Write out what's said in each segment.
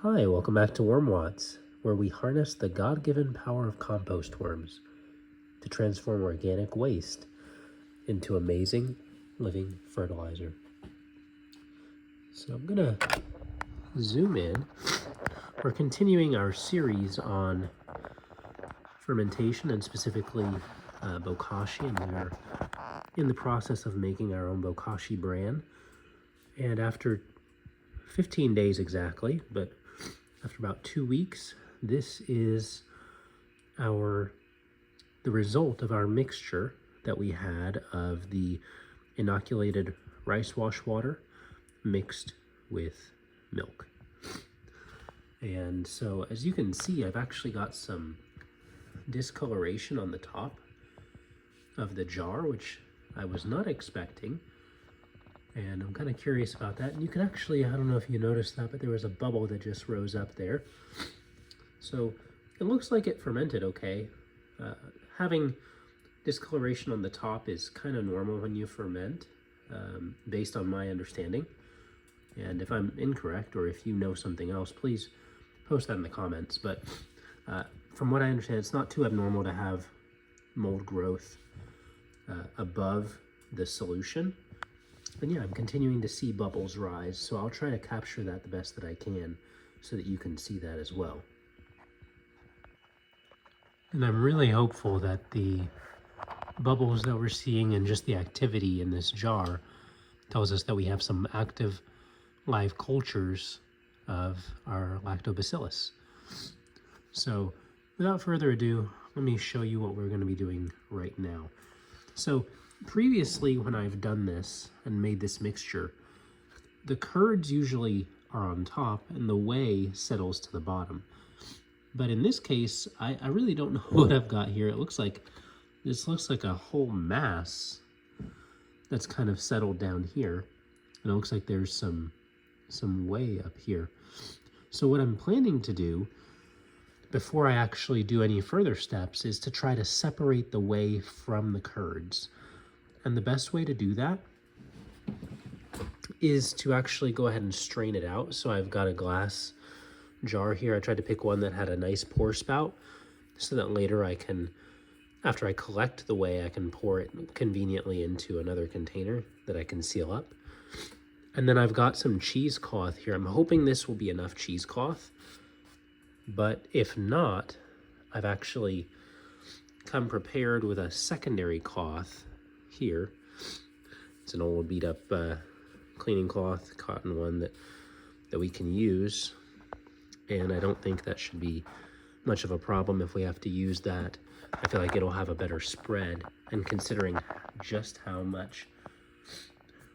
Hi, welcome back to Worm Watts, where we harness the God-given power of compost worms to transform organic waste into amazing living fertilizer. So I'm gonna zoom in. We're continuing our series on fermentation and specifically Bokashi, and we are in the process of making our own Bokashi Bran. And after 15 days exactly, but after about 2 weeks, this is the result of our mixture that we had of the inoculated rice wash water mixed with milk. And so as you can see, I've actually got some discoloration on the top of the jar, which I was not expecting. And I'm kind of curious about that. And you can actually, I don't know if you noticed that, but there was a bubble that just rose up there. So it looks like it fermented okay. Having discoloration on the top is kind of normal when you ferment, based on my understanding. And if I'm incorrect, or if you know something else, please post that in the comments. But from what I understand, it's not too abnormal to have mold growth above the solution. And yeah, I'm continuing to see bubbles rise, so I'll try to capture that the best that I can so that you can see that as well. And I'm really hopeful that the bubbles that we're seeing and just the activity in this jar tells us that we have some active live cultures of our Lactobacillus. So without further ado, let me show you what we're going to be doing right now. So previously, when I've done this and made this mixture, the curds usually are on top and the whey settles to the bottom. But in this case, I really don't know what I've got here. This looks like a whole mass that's kind of settled down here. And it looks like there's some whey up here. So what I'm planning to do before I actually do any further steps is to try to separate the whey from the curds. And the best way to do that is to actually go ahead and strain it out. So I've got a glass jar here. I tried to pick one that had a nice pour spout so that later I can, after I collect the whey, I can pour it conveniently into another container that I can seal up. And then I've got some cheesecloth here. I'm hoping this will be enough cheesecloth, but if not, I've actually come prepared with a secondary cloth here. It's an old beat up cleaning cloth, cotton one that we can use. And I don't think that should be much of a problem if we have to use that. I feel like it'll have a better spread. And considering just how much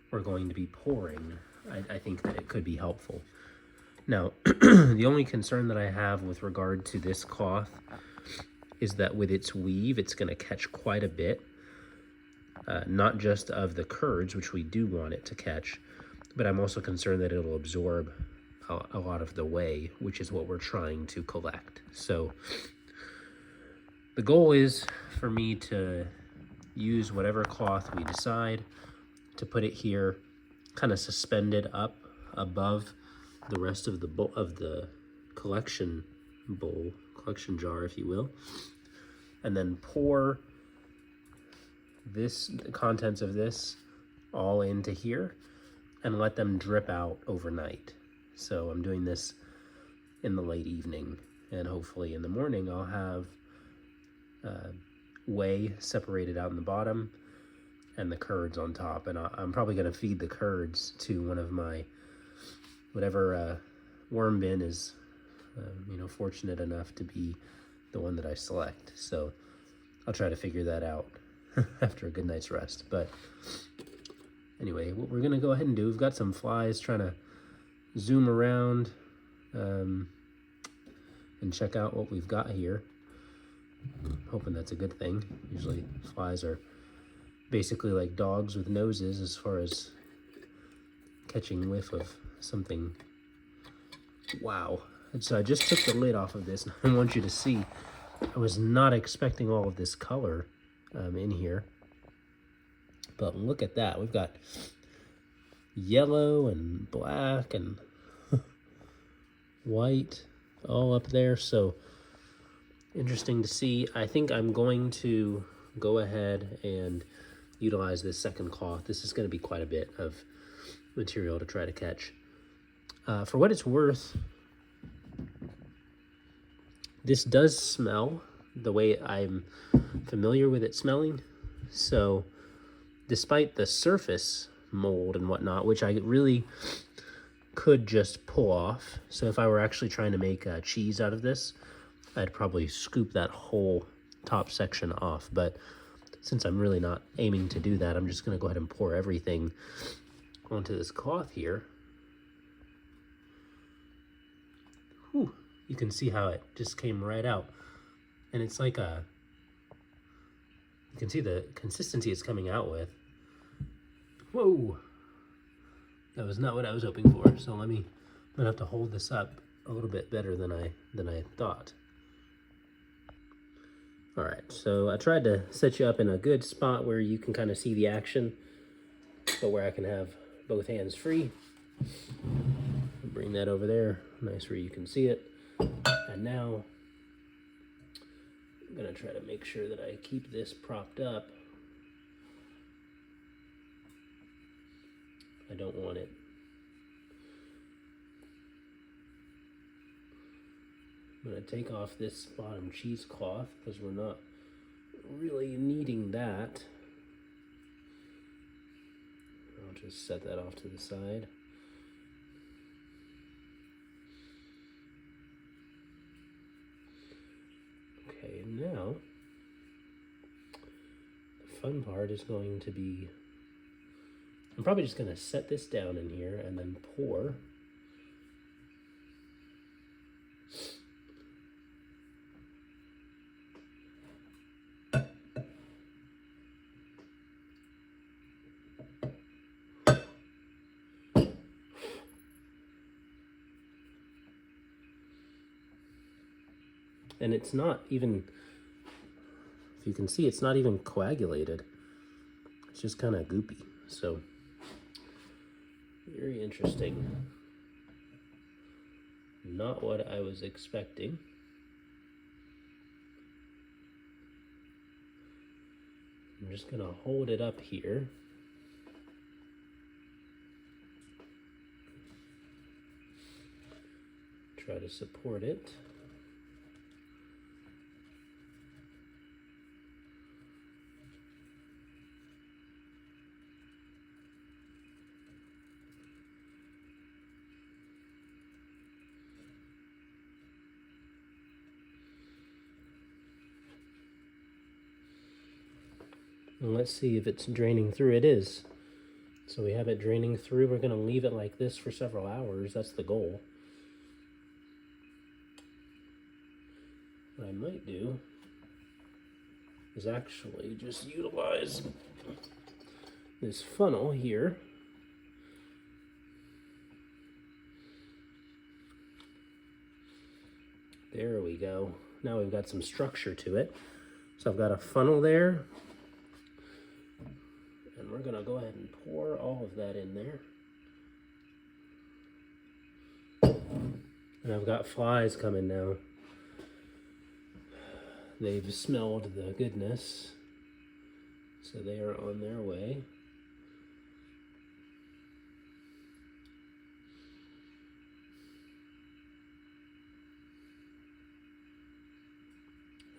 we're going to be pouring, I think that it could be helpful. Now, the only concern that I have with regard to this cloth is that with its weave, it's going to catch quite a bit. Not just of the curds, which we do want it to catch, but I'm also concerned that it'll absorb a lot of the whey, which is what we're trying to collect. So the goal is for me to use whatever cloth we decide to put it here, kind of suspended up above the rest of the collection jar, if you will, and then pour the contents of this all into here and let them drip out overnight. So I'm doing this in the late evening, and hopefully in the morning I'll have whey separated out in the bottom and the curds on top. And I'm probably going to feed the curds to one of my whatever worm bin is fortunate enough to be the one that I select. So I'll try to figure that out after a good night's rest. But anyway, what we're gonna go ahead and do, we've got some flies trying to zoom around and check out what we've got here. I'm hoping that's a good thing. Usually flies are basically like dogs with noses as far as catching whiff of something. Wow. And so I just took the lid off of this, and I want you to see, I was not expecting all of this color in here. But look at that. We've got yellow and black and white all up there. So interesting to see. I think I'm going to go ahead and utilize this second cloth. This is going to be quite a bit of material to try to catch. For what it's worth, this does smell the way I'm familiar with it smelling. So despite the surface mold and whatnot, which I really could just pull off. So if I were actually trying to make cheese out of this, I'd probably scoop that whole top section off. But since I'm really not aiming to do that, I'm just going to go ahead and pour everything onto this cloth here. Whew, you can see how it just came right out. And it's like a, you can see the consistency it's coming out with. Whoa, that was not what I was hoping for. So I'm gonna have to hold this up a little bit better than I thought. All right, so I tried to set you up in a good spot where you can kind of see the action, but where I can have both hands free. Bring that over there, nice where you can see it. And now I'm gonna try to make sure that I keep this propped up. I don't want it. I'm gonna take off this bottom cheesecloth because we're not really needing that. I'll just set that off to the side. Okay, now the fun part is going to be, I'm probably just gonna set this down in here and then pour. And it's not even, if you can see, it's not even coagulated. It's just kind of goopy. So, very interesting. Not what I was expecting. I'm just gonna hold it up here. Try to support it. And let's see if it's draining through. It is. So we have it draining through. We're going to leave it like this for several hours. That's the goal. What I might do is actually just utilize this funnel here. There we go. Now we've got some structure to it. So I've got a funnel there. And we're gonna go ahead and pour all of that in there. And I've got flies coming now. They've smelled the goodness, so they are on their way.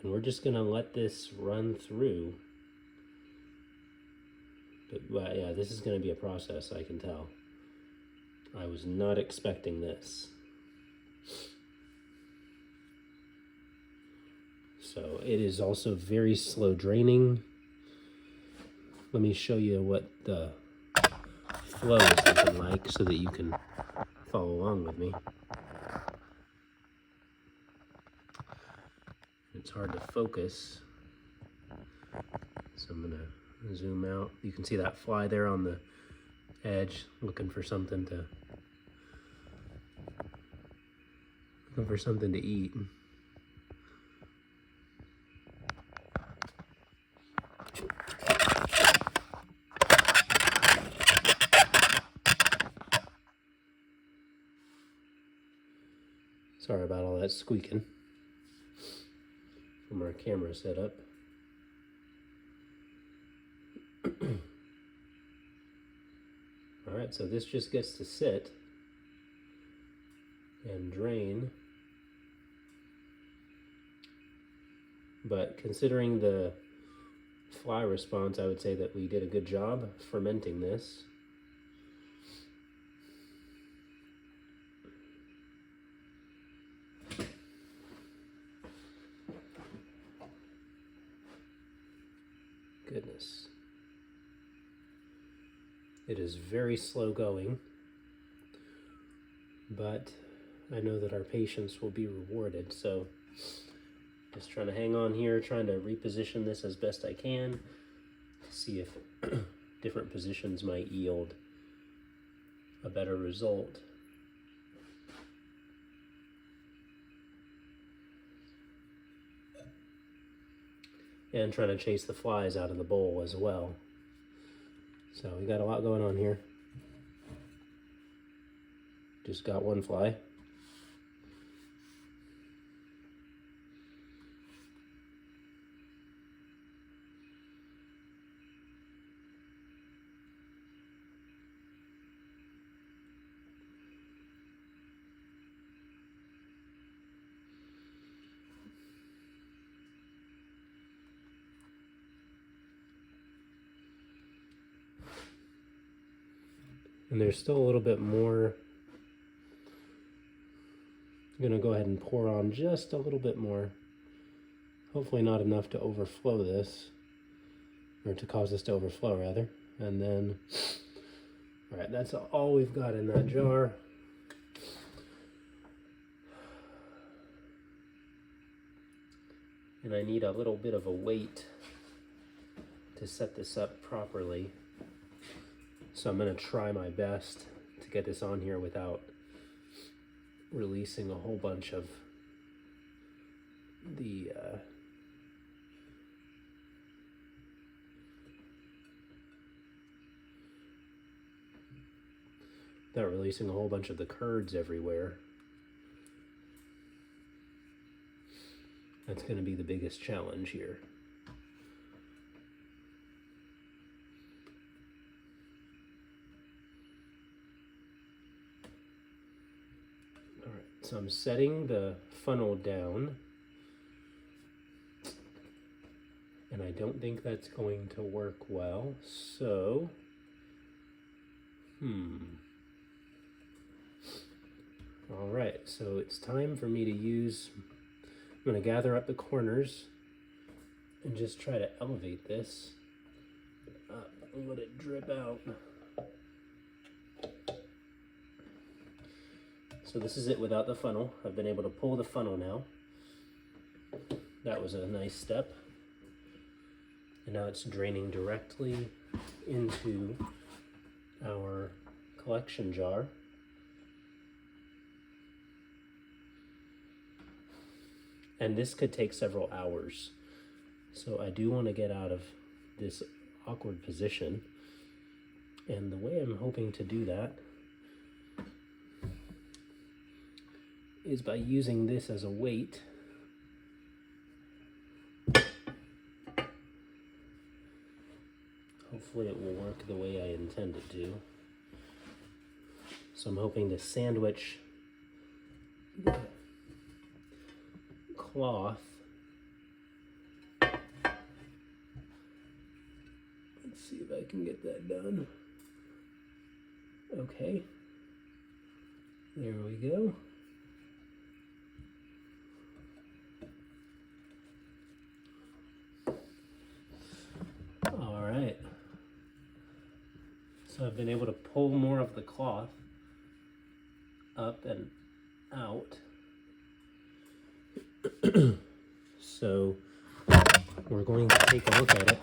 And we're just gonna let this run through. But well, yeah, this is gonna be a process, I can tell. I was not expecting this. So it is also very slow draining. Let me show you what the flow is looking like so that you can follow along with me. It's hard to focus, so I'm gonna zoom out. You can see that fly there on the edge looking for something to eat. Sorry about all that squeaking from our camera setup. All right, so this just gets to sit and drain. But considering the fly response, I would say that we did a good job fermenting this. Goodness. It is very slow going, but I know that our patience will be rewarded, so just trying to hang on here, trying to reposition this as best I can, see if different positions might yield a better result. And trying to chase the flies out of the bowl as well. So we got a lot going on here. Just got one fly. And there's still a little bit more. I'm gonna go ahead and pour on just a little bit more. Hopefully not enough to overflow this, or to cause this to overflow rather. And then, all right, that's all we've got in that jar. And I need a little bit of a weight to set this up properly. So I'm going to try my best to get this on here without releasing a whole bunch of the curds everywhere. That's going to be the biggest challenge here. So I'm setting the funnel down, and I don't think that's going to work well, so, all right, so it's time for me to use, I'm going to gather up the corners and just try to elevate this up and let it drip out. So this is it without the funnel. I've been able to pull the funnel now. That was a nice step. And now it's draining directly into our collection jar. And this could take several hours. So I do want to get out of this awkward position. And the way I'm hoping to do that is by using this as a weight. Hopefully it will work the way I intend it to. So I'm hoping to sandwich the cloth. Let's see if I can get that done. Okay, there we go. All right, so I've been able to pull more of the cloth up and out. So we're going to take a look at it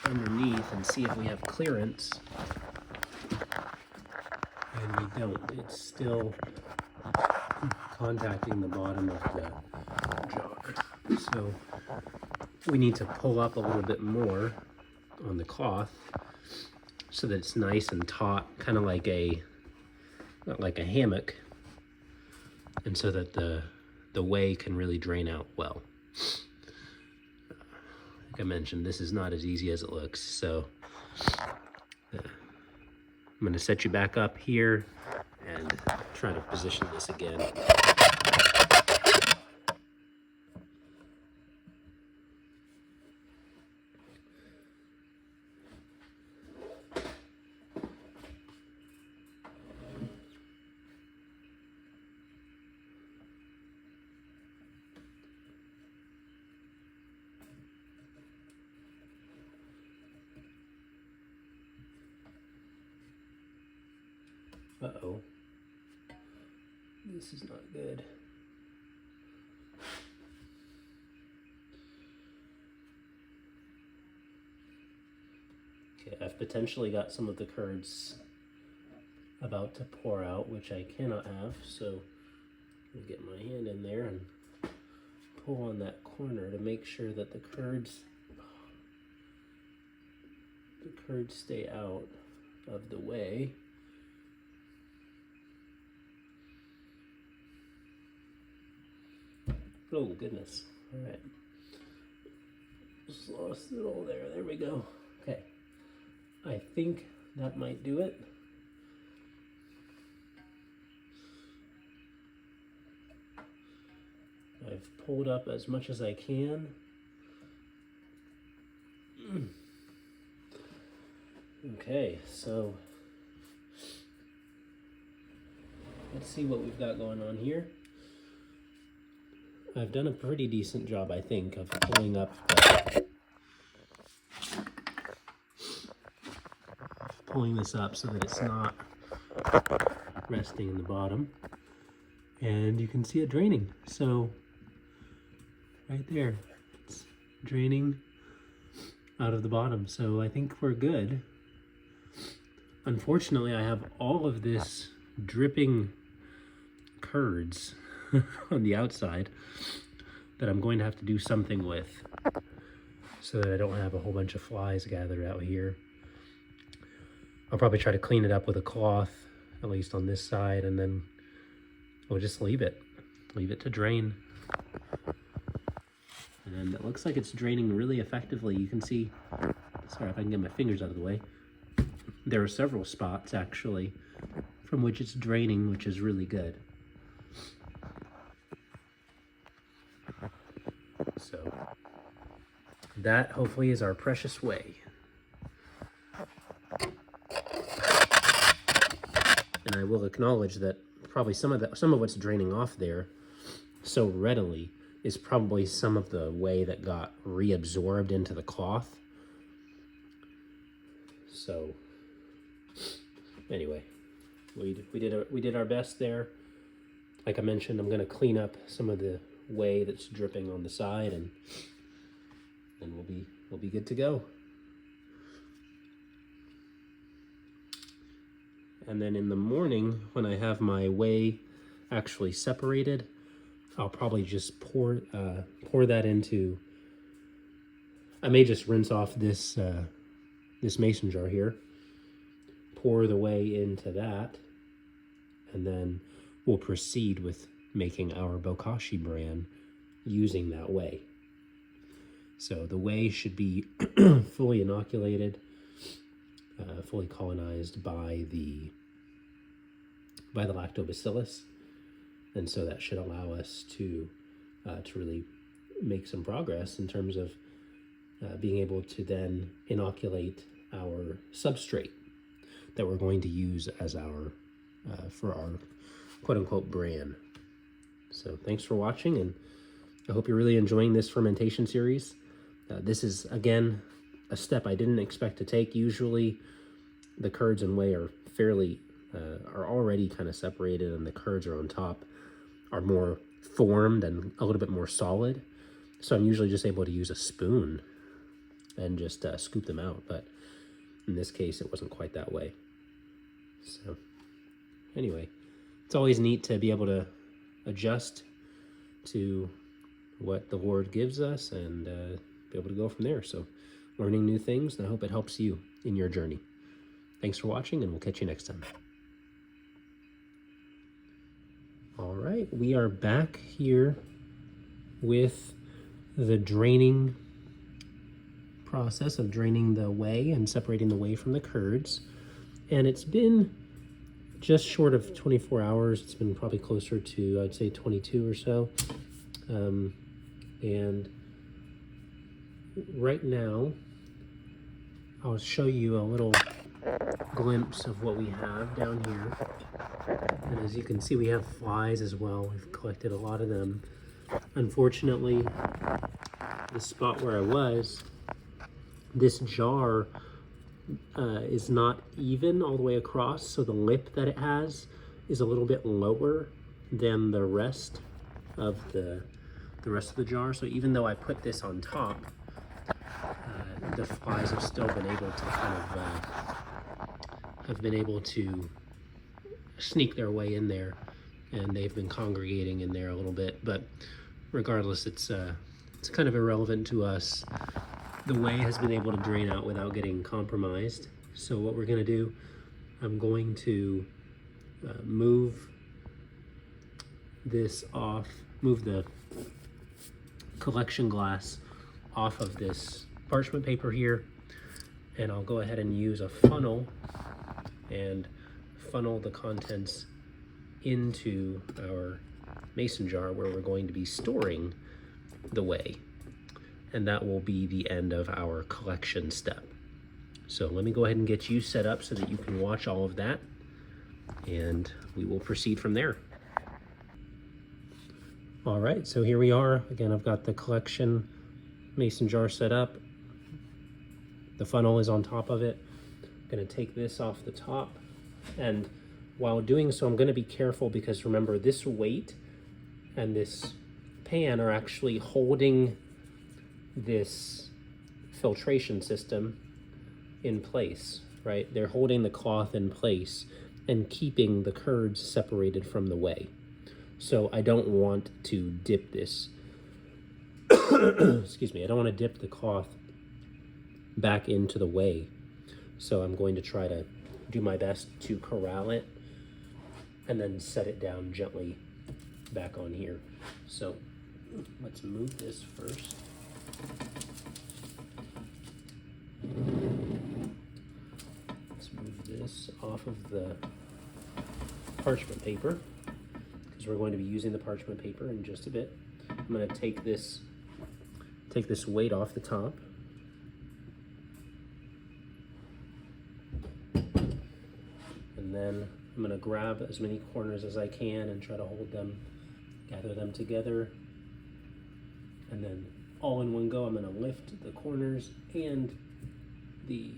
underneath and see if we have clearance. And we don't. It's still contacting the bottom of the jar. So we need to pull up a little bit more on the cloth so that it's nice and taut, kind of like not like a hammock, and so that the whey can really drain out well. Like I mentioned, this is not as easy as it looks, so I'm going to set you back up here and try to position this again. Uh-oh. This is not good. Okay, I've potentially got some of the curds about to pour out, which I cannot have, so I'll get my hand in there and pull on that corner to make sure that the curds stay out of the way. Oh goodness, all right. Just lost it all there, there we go. Okay, I think that might do it. I've pulled up as much as I can. Okay, so let's see what we've got going on here. I've done a pretty decent job, I think, of pulling up pulling this up so that it's not resting in the bottom. And you can see it draining. So right there, it's draining out of the bottom. So I think we're good. Unfortunately, I have all of this dripping curds on the outside that I'm going to have to do something with so that I don't have a whole bunch of flies gathered out here. I'll probably try to clean it up with a cloth, at least on this side, and then we'll just leave it to drain. And it looks like it's draining really effectively. You can see, sorry if I can get my fingers out of the way, there are several spots actually from which it's draining, which is really good. So that hopefully is our precious whey. And I will acknowledge that probably some of what's draining off there so readily is probably some of the whey that got reabsorbed into the cloth. So anyway, we did our best there. Like I mentioned, I'm going to clean up some of the whey that's dripping on the side, and we'll be good to go. And then in the morning, when I have my whey actually separated, I'll probably just pour that into. I may just rinse off this this mason jar here, pour the whey into that, and then we'll proceed with making our Bokashi bran using that whey. So the whey should be fully inoculated, fully colonized by the Lactobacillus, and so that should allow us to really make some progress in terms of being able to then inoculate our substrate that we're going to use as our for our quote-unquote bran. So thanks for watching, and I hope you're really enjoying this fermentation series. This is, again, a step I didn't expect to take. Usually the curds and whey are fairly, are already kind of separated, and the curds are on top, are more formed and a little bit more solid. So I'm usually just able to use a spoon and just scoop them out. But in this case, it wasn't quite that way. So anyway, it's always neat to be able to adjust to what the Lord gives us and be able to go from there. So learning new things, and I hope it helps you in your journey. Thanks for watching, and we'll catch you next time. All right, we are back here with the draining process of draining the whey and separating the whey from the curds. And it's been just short of 24 hours. It's been probably closer to, I'd say, 22 or so. And right now, I'll show you a little glimpse of what we have down here. And as you can see, we have flies as well. We've collected a lot of them. Unfortunately, the spot where I was, this jar is not even all the way across, so the lip that it has is a little bit lower than the rest of the jar. So even though I put this on top, the flies have still been able to sneak their way in there, and they've been congregating in there a little bit. But regardless, it's kind of irrelevant to us. The whey has been able to drain out without getting compromised. So what we're going to do, I'm going to move this off, move the collection glass off of this parchment paper here, and I'll go ahead and use a funnel and funnel the contents into our mason jar where we're going to be storing the whey. And that will be the end of our collection step. So let me go ahead and get you set up so that you can watch all of that, and we will proceed from there. All right, so here we are. Again, I've got the collection mason jar set up. The funnel is on top of it. I'm gonna take this off the top, and while doing so, I'm gonna be careful because remember, this weight and this pan are actually holding this filtration system in place, right? They're holding the cloth in place and keeping the curds separated from the whey. So I don't want to dip this, excuse me, I don't want to dip the cloth back into the whey. So I'm going to try to do my best to corral it and then set it down gently back on here. So let's move this first. Let's move this off of the parchment paper because we're going to be using the parchment paper in just a bit. I'm going to take this weight off the top. And then I'm going to grab as many corners as I can and try to hold them, gather them together, and then all in one go, I'm going to lift the corners and the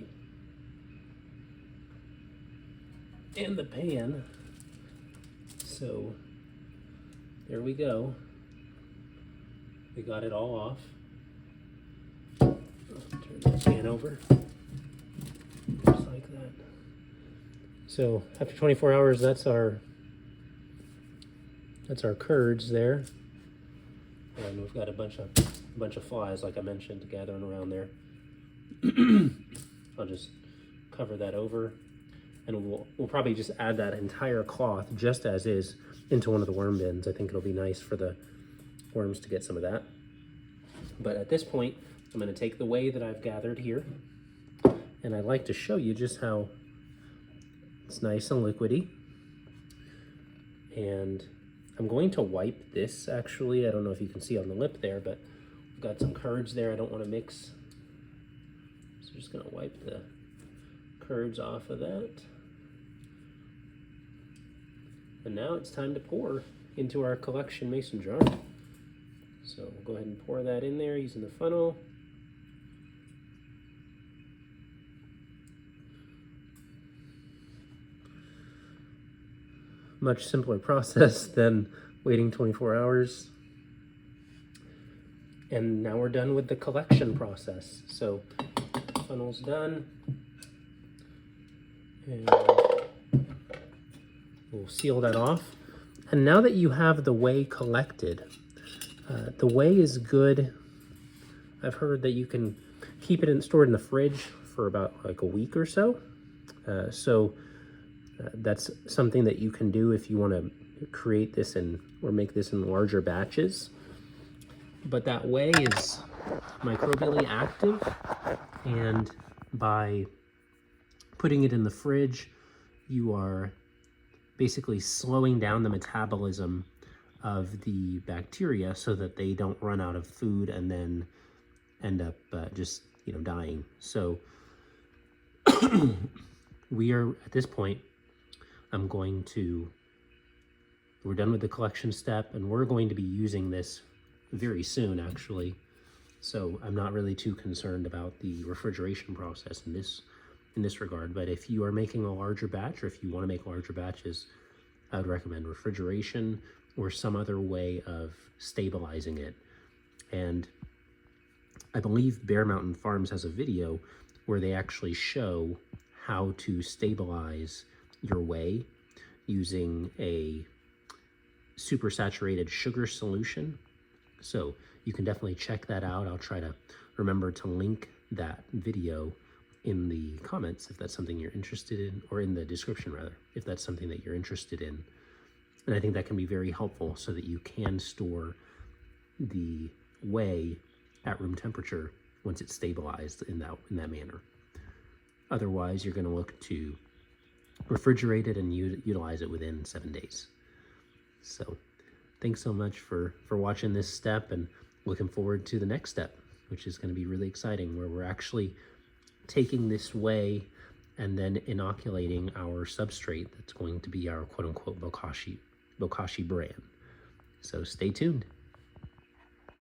pan. So there we go. We got it all off. Turn the pan over, just like that. So after 24 hours, that's our curds there, and we've got a bunch of flies, like I mentioned, gathering around there. I'll just cover that over, and we'll probably just add that entire cloth just as is into one of the worm bins. I think it'll be nice for the worms to get some of that. But at this point, I'm going to take the whey that I've gathered here, and I'd like to show you just how it's nice and liquidy. And I'm going to wipe this, actually. I don't know if you can see on the lip there, but I've got some curds there I don't want to mix. So I'm just going to wipe the curds off of that. And now it's time to pour into our collection mason jar. So we'll go ahead and pour that in there using the funnel. Much simpler process than waiting 24 hours. And now we're done with the collection process. So funnel's done. And we'll seal that off. And now that you have the whey collected, the whey is good. I've heard that you can keep it stored in the fridge for about like a week or so. That's something that you can do if you want to create this or make this in larger batches. But that whey is microbially active, and by putting it in the fridge, you are basically slowing down the metabolism of the bacteria so that they don't run out of food and then end up just dying. So we are at this point, we're done with the collection step, and we're going to be using this very soon, actually. So I'm not really too concerned about the refrigeration process in this regard. But if you are making a larger batch, or if you want to make larger batches, I would recommend refrigeration or some other way of stabilizing it. And I believe Bear Mountain Farms has a video where they actually show how to stabilize your whey using a supersaturated sugar solution. So you can definitely check that out. I'll try to remember to link that video in the comments if that's something you're interested in, or in the description rather, if that's something that you're interested in. And I think that can be very helpful so that you can store the whey at room temperature once it's stabilized in that manner. Otherwise, you're going to look to refrigerate it and utilize it within 7 days. So thanks so much for watching this step, and looking forward to the next step, which is going to be really exciting, where we're actually taking this whey and then inoculating our substrate that's going to be our quote-unquote Bokashi Bran. So stay tuned.